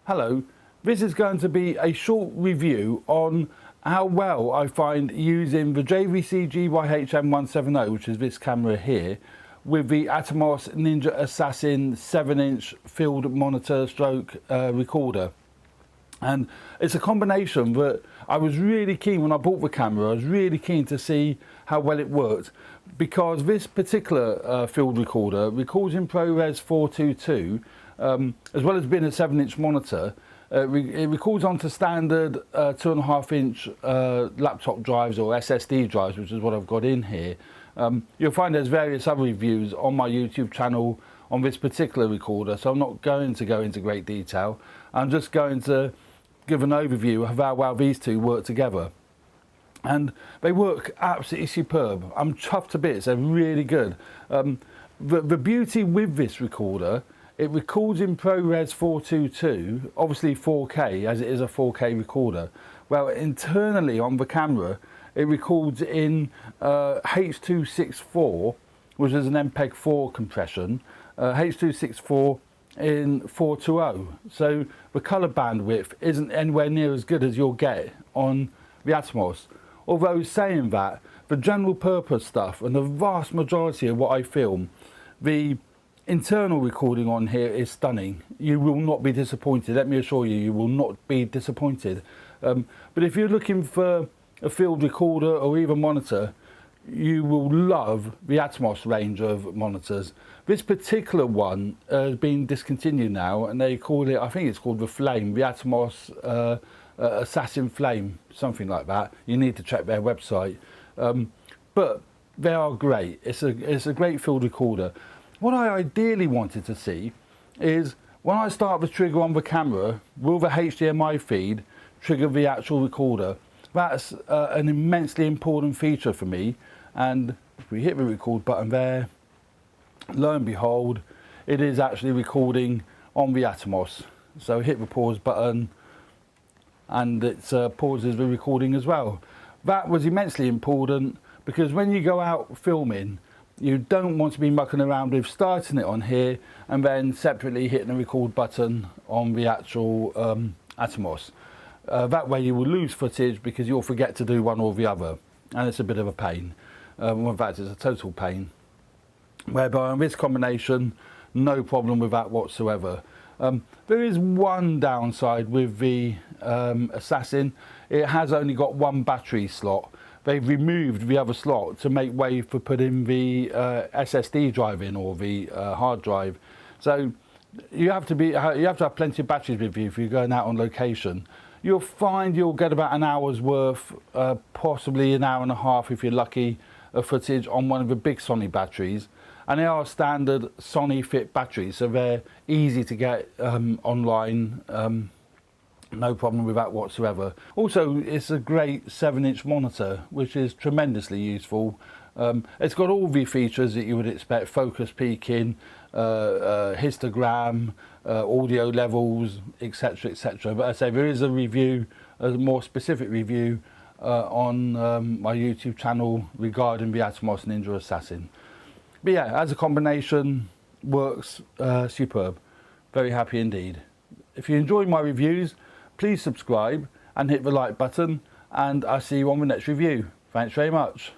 Hello, this is going to be a short review on how well I find using the JVC GY HM170, which is this camera here, with the Atomos Ninja Assassin 7-inch field monitor stroke recorder. And it's a combination that I was really keen when I bought the camera. I was really keen to see how well it worked, because this particular field recorder records in ProRes 422, as well as being a 7-inch monitor. It records onto standard 2.5-inch laptop drives or SSD drives, which is what I've got in here. You'll find there's various other reviews on my YouTube channel on this particular recorder, so I'm not going to go into great detail. I'm just going to give an overview of how well these two work together. And they work absolutely superb. I'm chuffed to bits, they're really good. The beauty with this recorder, it records in ProRes 422, obviously 4K, as it is a 4K recorder. Well, internally on the camera, it records in H.264, which is an MPEG-4 compression, H.264 in 420. So the colour bandwidth isn't anywhere near as good as you'll get on the Atomos. Although saying that, the general purpose stuff and the vast majority of what I film, the internal recording on here is stunning. You will not be disappointed, let me assure you, you will not be disappointed. But if you're looking for a field recorder or even monitor, you will love the Atomos range of monitors. This particular one has been discontinued now, and they call it, I think it's called the Flame, the Atomos Assassin Flame, something like that. You need to check their website. But they are great. It's a great field recorder. What I ideally wanted to see is when I start the trigger on the camera, will the HDMI feed trigger the actual recorder? That's an immensely important feature for me. And if we hit the record button there, lo and behold, it is actually recording on the Atomos. So hit the pause button and it pauses the recording as well. That was immensely important, because when you go out filming, you don't want to be mucking around with starting it on here and then separately hitting the record button on the actual Atomos. That way you will lose footage because you'll forget to do one or the other, and it's a bit of a pain. In fact, it's a total pain. Whereby on this combination, no problem with that whatsoever. There is one downside with the Assassin. It has only got one battery slot. They've removed the other slot to make way for putting the SSD drive in, or the hard drive. So you have to have plenty of batteries with you if you're going out on location. You'll find you'll get about an hour's worth, possibly an hour and a half if you're lucky, of footage on one of the big Sony batteries. And they are standard Sony fit batteries, so they're easy to get online. No problem with that whatsoever. Also, it's a great 7-inch monitor, which is tremendously useful. It's got all the features that you would expect: focus peaking, histogram, audio levels, etc, etc. But I say there is a review, a more specific review on my YouTube channel regarding the Atomos Ninja Assassin. But yeah, as a combination, works superb. Very happy indeed. If you enjoy my reviews, please subscribe and hit the like button, and I'll see you on the next review. Thanks very much.